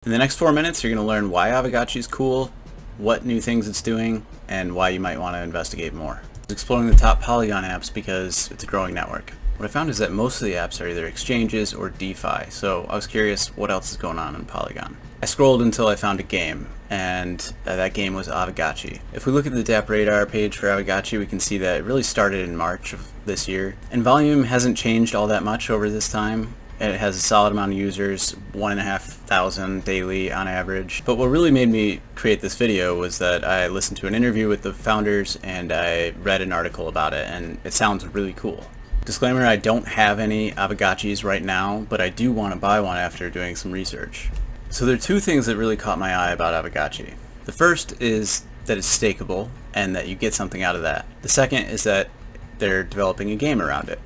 In the next 4 minutes, you're going to learn why Aavegotchi is cool, what new things it's doing, and why you might want to investigate more. Exploring the top Polygon apps because it's a growing network. What I found is that most of the apps are either exchanges or DeFi, so I was curious what else is going on in Polygon. I scrolled until I found a game, and that game was Aavegotchi. If we look at the DApp Radar page for Aavegotchi, we can see that it really started in March of this year, and volume hasn't changed all that much over this time. It has a solid amount of users, 1,500 daily on average. But what really made me create this video was that I listened to an interview with the founders and I read an article about it, and it sounds really cool. Disclaimer, I don't have any Aavegotchis right now, but I do want to buy one after doing some research. So there are two things that really caught my eye about Aavegotchi. The first is that it's stakeable and that you get something out of that. The second is that they're developing a game around it.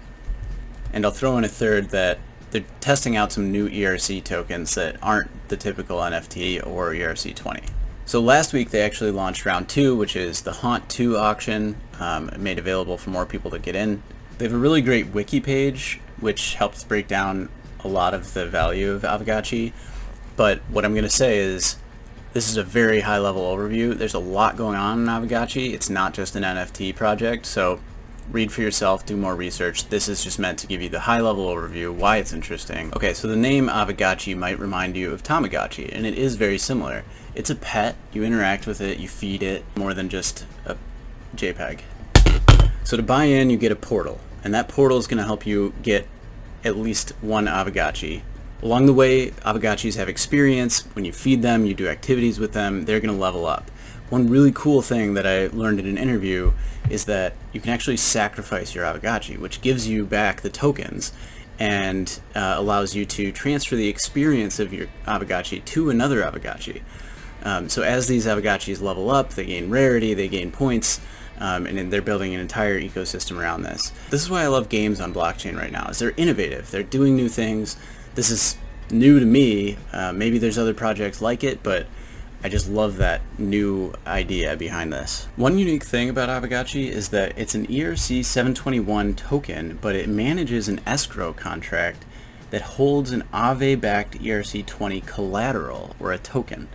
And I'll throw in a third that they're testing out some new ERC tokens that aren't the typical NFT or ERC20. So last week they actually launched round 2, which is the Haunt 2 auction, made available for more people to get in. They have a really great wiki page which helps break down a lot of the value of Aavegotchi, but what I'm going to say is this is a very high level overview. There's a lot going on in Aavegotchi. It's not just an NFT project, so read for yourself, do more research. This is just meant to give you the high-level overview, why it's interesting. Okay, so the name Aavegotchi might remind you of Tamagotchi, and it is very similar. It's a pet, you interact with it, you feed it, more than just a JPEG. So to buy in, you get a portal, and that portal is going to help you get at least one Aavegotchi. Along the way, Aavegotchis have experience. When you feed them, you do activities with them, they're going to level up. One really cool thing that I learned in an interview is that you can actually sacrifice your Aavegotchi, which gives you back the tokens and allows you to transfer the experience of your Aavegotchi to another Aavegotchi. So as these Aavegotchis level up, they gain rarity, they gain points, and they're building an entire ecosystem around this. This is why I love games on blockchain right now, is they're innovative, they're doing new things. This is new to me. Maybe there's other projects like it, but I just love that new idea behind this. One unique thing about Aavegotchi is that it's an ERC 721 token, but it manages an escrow contract that holds an Aave-backed ERC20 collateral, or a token.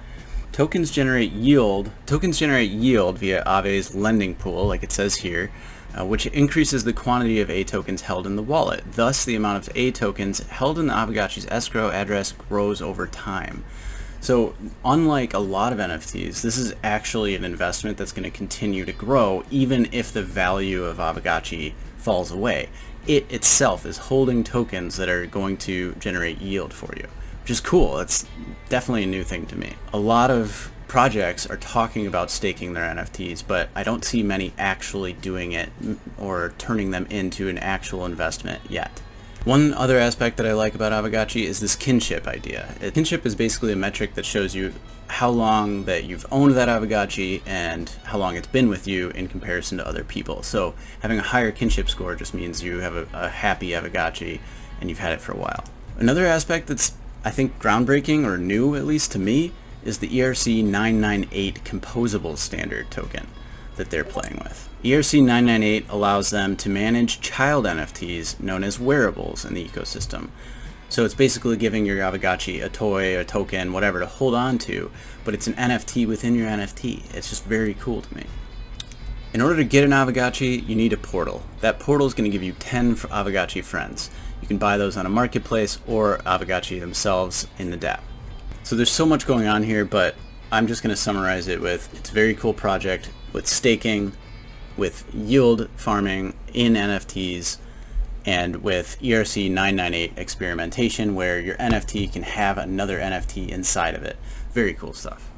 Tokens generate yield via Aave's lending pool, like it says here, which increases the quantity of A tokens held in the wallet. Thus, the amount of A tokens held in the Aavegotchi's escrow address grows over time. So unlike a lot of NFTs, this is actually an investment that's going to continue to grow even if the value of Aavegotchi falls away. It itself is holding tokens that are going to generate yield for you, which is cool. It's definitely a new thing to me. A lot of projects are talking about staking their NFTs, but I don't see many actually doing it or turning them into an actual investment yet. One other aspect that I like about Aavegotchi is this kinship idea. Kinship is basically a metric that shows you how long that you've owned that Aavegotchi and how long it's been with you in comparison to other people. So having a higher kinship score just means you have a happy Aavegotchi and you've had it for a while. Another aspect that's, I think, groundbreaking, or new at least to me, is the ERC 998 composable standard token that they're playing with. ERC 998 allows them to manage child NFTs known as wearables in the ecosystem. So it's basically giving your Aavegotchi a toy, a token, whatever to hold on to, but it's an NFT within your NFT. It's just very cool to me. In order to get an Aavegotchi, you need a portal. That portal is going to give you 10 Aavegotchi friends. You can buy those on a marketplace or Aavegotchi themselves in the DApp. So there's so much going on here, but I'm just going to summarize it with, it's a very cool project with staking, with yield farming in NFTs, and with ERC 998 experimentation where your NFT can have another NFT inside of it. Very cool stuff.